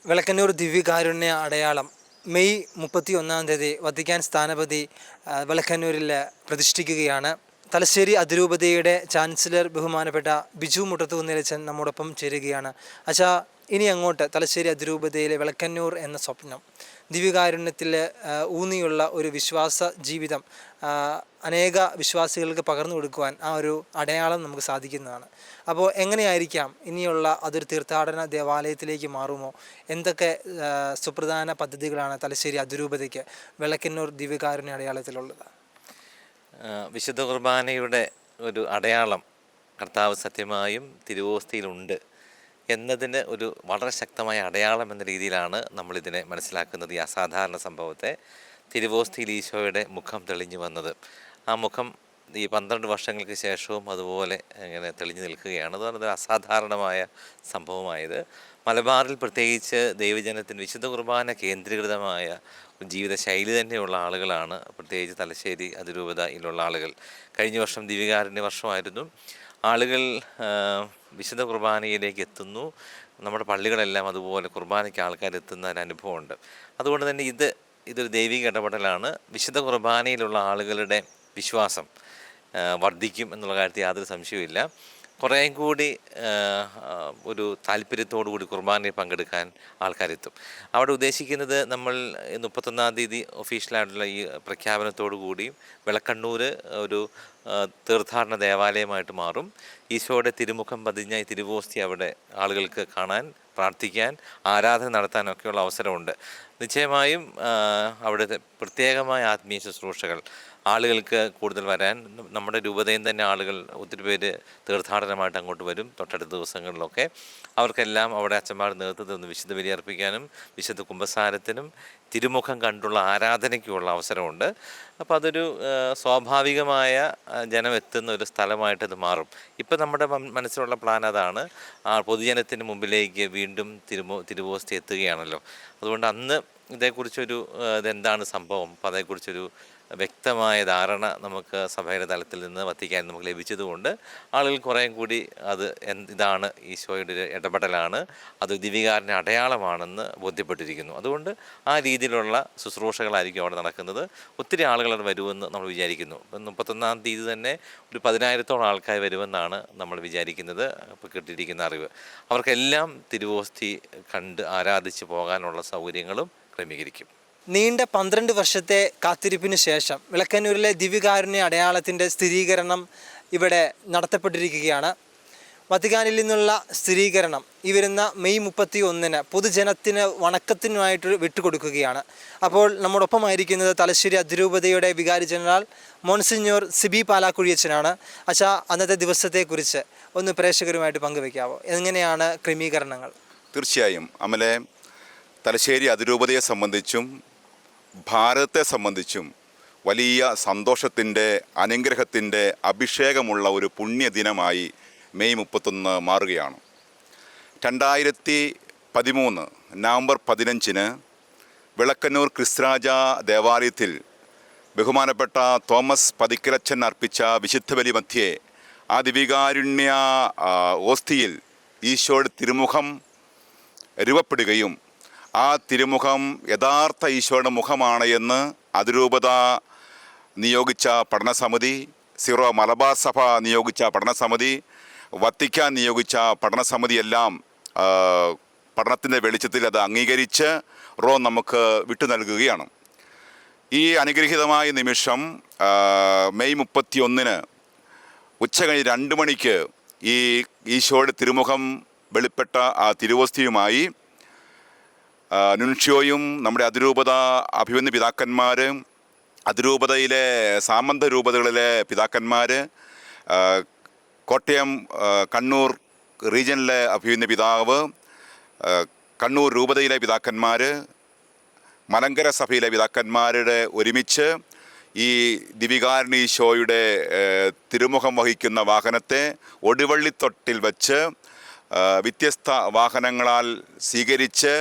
വിളക്കന്നൂർ ദിവ്യകാരുണ്യ അടയാളം May 31 Vatican സ്ഥാനപതി വിളക്കന്നൂരിൽ പ്രതിഷ്ഠിക്കുകയാണ്. തലശ്ശേരി അതിരൂപതയുടെ ചാൻസലർ ബഹുമാനപ്പെട്ട ബിജു മുട്ടത്തുകുന്നിലച്ചൻ നമ്മോടൊപ്പം ചേരുകയാണ്. അച്ഛാ, ഇനി അങ്ങോട്ട് തലശ്ശേരി അതിരൂപതയിലെ വിളക്കന്നൂർ എന്ന സ്വപ്നം, ദിവ്യകാരുണ്യത്തിൽ ഊന്നിയുള്ള ഒരു വിശ്വാസ ജീവിതം അനേക വിശ്വാസികൾക്ക് പകർന്നു കൊടുക്കുവാൻ ആ ഒരു അടയാളം നമുക്ക് സാധിക്കുന്നതാണ്. അപ്പോൾ എങ്ങനെയായിരിക്കാം ഇനിയുള്ള അതൊരു തീർത്ഥാടന ദേവാലയത്തിലേക്ക് മാറുമോ? എന്തൊക്കെ സുപ്രധാന പദ്ധതികളാണ് തലശ്ശേരി അതിരൂപതയ്ക്ക് വിളക്കന്നൂർ ദിവ്യകാരുണ്യ അടയാളത്തിലുള്ളത്? വിശുദ്ധ കുർബാനയുടെ ഒരു അടയാളം കർത്താവ് സത്യമായും തിരുവോസ്തിയിലുണ്ട് എന്നതിന് ഒരു വളരെ ശക്തമായ അടയാളം എന്ന രീതിയിലാണ് നമ്മളിതിനെ മനസ്സിലാക്കുന്നത്. ഈ അസാധാരണ സംഭവത്തെ തിരുവോസ്തിയിൽ ഈശോയുടെ മുഖം തെളിഞ്ഞു വന്നത്, ആ മുഖം ഈ 12 വർഷങ്ങൾക്ക് ശേഷവും അതുപോലെ ഇങ്ങനെ തെളിഞ്ഞു നിൽക്കുകയാണ്. അതാണ് അസാധാരണമായ സംഭവമായത്. മലബാറിൽ പ്രത്യേകിച്ച് ദൈവജനത്തിന് വിശുദ്ധ കുർബാന കേന്ദ്രീകൃതമായ ജീവിതശൈലി തന്നെയുള്ള ആളുകളാണ്, പ്രത്യേകിച്ച് തലശ്ശേരി അതിരൂപതയിലുള്ള ആളുകൾ. കഴിഞ്ഞ വർഷം ദിവ്യകാരുണ്യ വർഷമായിരുന്നു. ആളുകൾ വിശുദ്ധ കുർബാനയിലേക്ക് എത്തുന്നു. നമ്മുടെ പള്ളികളെല്ലാം അതുപോലെ കുർബാനയ്ക്ക് ആൾക്കാരെത്തുന്ന ഒരു അനുഭവമുണ്ട്. അതുകൊണ്ട് തന്നെ ഇതൊരു ദൈവിക ഇടപെടലാണ്. വിശുദ്ധ കുർബാനയിലുള്ള ആളുകളുടെ വിശ്വാസം വർദ്ധിക്കും എന്നുള്ള കാര്യത്തിൽ യാതൊരു സംശയവുമില്ല. കുറേയും കൂടി ഒരു താല്പര്യത്തോടു കൂടി കുർബാനയിൽ പങ്കെടുക്കാൻ ആൾക്കാരെത്തും. അവിടെ ഉദ്ദേശിക്കുന്നത്, നമ്മൾ 31-ാം തീയതി ഒഫീഷ്യലായിട്ടുള്ള ഈ പ്രഖ്യാപനത്തോടു കൂടി വിളക്കണ്ണൂർ ഒരു തീർത്ഥാടന ദേവാലയമായിട്ട് മാറും. ഈശോയുടെ തിരുമുഖം പതിഞ്ഞ ഈ തിരുവോസ്തി അവിടെ ആളുകൾക്ക് കാണാൻ, പ്രാർത്ഥിക്കാൻ, ആരാധന നടത്താനൊക്കെയുള്ള അവസരമുണ്ട്. നിശ്ചയമായും അവിടുത്തെ പ്രത്യേകമായ ആത്മീയ ശുശ്രൂഷകൾ ആളുകൾക്ക് കൂടുതൽ വരാൻ, നമ്മുടെ രൂപതയിൽ തന്നെ ആളുകൾ ഒത്തിരി പേര് തീർത്ഥാടനമായിട്ട് അങ്ങോട്ട് വരും. തൊട്ടടുത്ത ദിവസങ്ങളിലൊക്കെ അവർക്കെല്ലാം അവിടെ അച്ഛന്മാർ നേതൃത്വത്തിൽ നിന്ന് വിശുദ്ധ ബലി അർപ്പിക്കാനും വിശുദ്ധ കുമ്പസാരത്തിനും തിരുമുഖം കണ്ടുള്ള ആരാധനയ്ക്കുമുള്ള അവസരമുണ്ട്. അപ്പോൾ അതൊരു സ്വാഭാവികമായ ജനം എത്തുന്ന ഒരു സ്ഥലമായിട്ട് ഇത് മാറും. ഇപ്പം നമ്മുടെ മനസ്സിലുള്ള പ്ലാൻ അതാണ്. പൊതുജനത്തിന് മുമ്പിലേക്ക് വീണ്ടും തിരുവോസ്തി എത്തുകയാണല്ലോ. അതുകൊണ്ട് അന്ന് ഇതേക്കുറിച്ചൊരു ഇതെന്താണ് സംഭവം, അപ്പം അതേക്കുറിച്ചൊരു വ്യക്തമായ ധാരണ നമുക്ക് സഭയുടെ തലത്തിൽ നിന്ന് വത്തിക്കാൻ നമുക്ക് ലഭിച്ചതുകൊണ്ട് ആളുകൾ കുറേയും കൂടി ഇതാണ് ഈശോയുടെ ഒരു ഇടപെടലാണ്, അത് ദിവ്യകാരുണ്യ അടയാളമാണെന്ന് ബോധ്യപ്പെട്ടിരിക്കുന്നു. അതുകൊണ്ട് ആ രീതിയിലുള്ള ശുശ്രൂഷകളായിരിക്കും അവിടെ നടക്കുന്നത്. ഒത്തിരി ആളുകൾ വരുമെന്ന് നമ്മൾ വിചാരിക്കുന്നു. ഇപ്പം 31-ാം തീയതി തന്നെ ഒരു 10,000-ഓളം ആൾക്കാർ വരുമെന്നാണ് നമ്മൾ വിചാരിക്കുന്നത്. ഇപ്പോൾ കിട്ടിയിരിക്കുന്ന അറിവ്, അവർക്കെല്ലാം തിരുവോസ്തി കണ്ട് ആരാധിച്ച് പോകാനുള്ള സൗകര്യങ്ങളും ക്രമീകരിക്കും. നീണ്ട 12 വർഷത്തെ കാത്തിരിപ്പിന് ശേഷം വിളക്കന്നൂരിലെ ദിവ്യകാരുണ്യ അടയാളത്തിൻ്റെ സ്ഥിരീകരണം ഇവിടെ നടത്തപ്പെട്ടിരിക്കുകയാണ്. വത്തിക്കാനിൽ നിന്നുള്ള സ്ഥിരീകരണം ഈ വരുന്ന മെയ് 31 പൊതുജനത്തിന് വണക്കത്തിനുമായിട്ട് വിട്ടുകൊടുക്കുകയാണ്. അപ്പോൾ നമ്മോടൊപ്പമായിരിക്കുന്നത് തലശ്ശേരി അതിരൂപതയുടെ വികാരി ജനറൽ മോൺസിഞ്ഞോർ സിബി പാലാക്കുഴിയച്ചനാണ്. അച്ഛാ, അന്നത്തെ ദിവസത്തെക്കുറിച്ച് ഒന്ന് പ്രേക്ഷകരുമായിട്ട് പങ്കുവയ്ക്കാവോ? എങ്ങനെയാണ് ക്രമീകരണങ്ങൾ? തീർച്ചയായും അമലെ, തലശ്ശേരി അതിരൂപതയെ സംബന്ധിച്ചും ഭാരതത്തെ സംബന്ധിച്ചും വലിയ സന്തോഷത്തിൻ്റെ, അനുഗ്രഹത്തിൻ്റെ അഭിഷേകമുള്ള ഒരു പുണ്യദിനമായി മെയ് 31 മാറുകയാണ്. 2013 നവംബർ 15 വിളക്കന്നൂർ ക്രിസ്തുരാജ ദേവാലയത്തിൽ ബഹുമാനപ്പെട്ട തോമസ് പതിക്കലച്ചൻ അർപ്പിച്ച വിശുദ്ധ ബലി മധ്യേ ആ ദിവ്യകാരുണ്യ ഓസ്തിയിൽ ഈശോയുടെ തിരുമുഖം രൂപപ്പെടുകയും ആ തിരുമുഖം യഥാർത്ഥ ഈശോയുടെ മുഖമാണ് എന്ന് അതിരൂപത നിയോഗിച്ച പഠനസമിതി, സിറോ മലബാർ സഭ നിയോഗിച്ച പഠനസമിതി, വത്തിക്കാൻ നിയോഗിച്ച പഠനസമിതിയെല്ലാം പഠനത്തിൻ്റെ വെളിച്ചത്തിൽ അത് അംഗീകരിച്ച് റോം നമുക്ക് വിട്ടു നൽകുകയാണ്. ഈ അനുഗ്രഹീതമായ നിമിഷം മെയ് 31 ഉച്ചകഴിഞ്ഞ് 2 മണിക്ക് ഈ ഈശോയുടെ തിരുമുഖം വെളിപ്പെട്ട ആ തിരുവോസ്തിയുമായി നുൻഷ്യോയും നമ്മുടെ അതിരൂപത അഭിമന്യ പിതാക്കന്മാർ, അതിരൂപതയിലെ സാമന്ത രൂപതകളിലെ പിതാക്കന്മാർ, കോട്ടയം കണ്ണൂർ റീജിയനിലെ അഭിമന്യ പിതാവ്, കണ്ണൂർ രൂപതയിലെ പിതാക്കന്മാർ, മലങ്കര സഭയിലെ പിതാക്കന്മാരുടെ ഒരുമിച്ച് ഈ ദിവ്യകാരുണ്യ ഈശോയുടെ തിരുമുഖം വഹിക്കുന്ന വാഹനത്തെ ഒടിവള്ളിത്തൊട്ടിൽ വച്ച് വ്യത്യസ്ത വാഹനങ്ങളാൽ സ്വീകരിച്ച്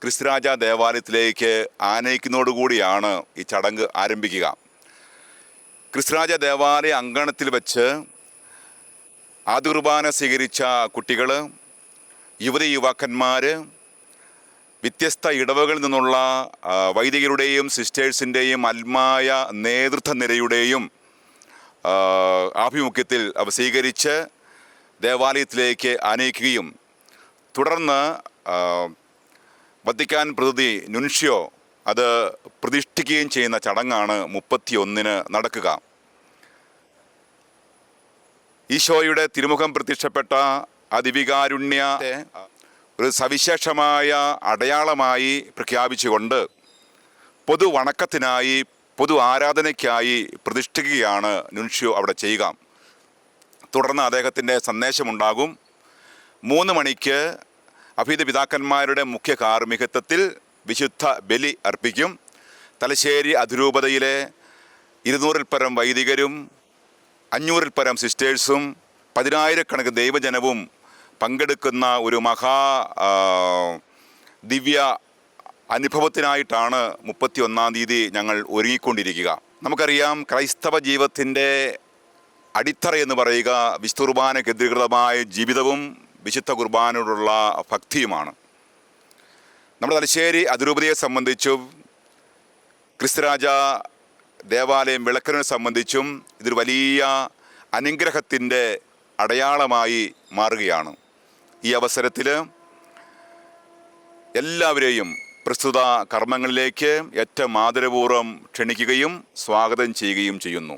ക്രിസ്തുരാജ ദേവാലയത്തിലേക്ക് ആനയിക്കുന്നതോടുകൂടിയാണ് ഈ ചടങ്ങ് ആരംഭിക്കുക. ക്രിസ്തുരാജ ദേവാലയ അങ്കണത്തിൽ വെച്ച് ആദ്യ കുർബാന സ്വീകരിച്ച കുട്ടികൾ, യുവതി യുവാക്കന്മാർ, വ്യത്യസ്ത ഇടവകളിൽ നിന്നുള്ള വൈദികരുടെയും സിസ്റ്റേഴ്സിൻ്റെയും ആത്മായ നേതൃത്വ നിരയുടെയും ആഭിമുഖ്യത്തിൽ അവ സ്വീകരിച്ച് ദേവാലയത്തിലേക്ക് ആനയിക്കുകയും തുടർന്ന് വത്തിക്കാൻ പ്രതിനിധി നുൻഷ്യോ അത് പ്രതിഷ്ഠിക്കുകയും ചെയ്യുന്ന ചടങ്ങാണ് 31-ന് നടക്കുക. ഈശോയുടെ തിരുമുഖം പ്രത്യക്ഷപ്പെട്ട അതിവികാരുണ്യ ഒരു സവിശേഷമായ അടയാളമായി പ്രഖ്യാപിച്ചുകൊണ്ട് പൊതു വണക്കത്തിനായി പൊതു ആരാധനയ്ക്കായി പ്രതിഷ്ഠിക്കുകയാണ് നുൻഷ്യോ അവിടെ ചെയ്യുക. തുടർന്ന് അദ്ദേഹത്തിൻ്റെ സന്ദേശമുണ്ടാകും. 3 മണിക്ക് അഭിഹിത പിതാക്കന്മാരുടെ മുഖ്യ കാർമ്മികത്വത്തിൽ വിശുദ്ധ ബലി അർപ്പിക്കും. തലശ്ശേരി അതിരൂപതയിലെ 200-ൽ പരം വൈദികരും 500-ൽ പരം സിസ്റ്റേഴ്സും 10,000-കണക്കിന് ദൈവജനവും പങ്കെടുക്കുന്ന ഒരു ദിവ്യ അനുഭവത്തിനായിട്ടാണ് 31-ാം തീയതി ഞങ്ങൾ ഒരുങ്ങിക്കൊണ്ടിരിക്കുക. നമുക്കറിയാം, ക്രൈസ്തവ ജീവിതത്തിൻ്റെ അടിത്തറ എന്ന് പറയുക വിശുദ്ധ കുർബാന കേന്ദ്രീകൃതമായ ജീവിതവും വിശുദ്ധ കുർബാനയോടുള്ള ഭക്തിയുമാണ്. നമ്മുടെ തലശ്ശേരി അതിരൂപതയെ സംബന്ധിച്ചും ക്രിസ്തുരാജ ദേവാലയം വിളക്കനെ സംബന്ധിച്ചും ഇതൊരു വലിയ അനുഗ്രഹത്തിൻ്റെ അടയാളമായി മാറുകയാണ്. ഈ അവസരത്തിൽ എല്ലാവരെയും പ്രസ്തുത കർമ്മങ്ങളിലേക്ക് ഏറ്റവും ആദരപൂർവ്വം ക്ഷണിക്കുകയും സ്വാഗതം ചെയ്യുകയും ചെയ്യുന്നു.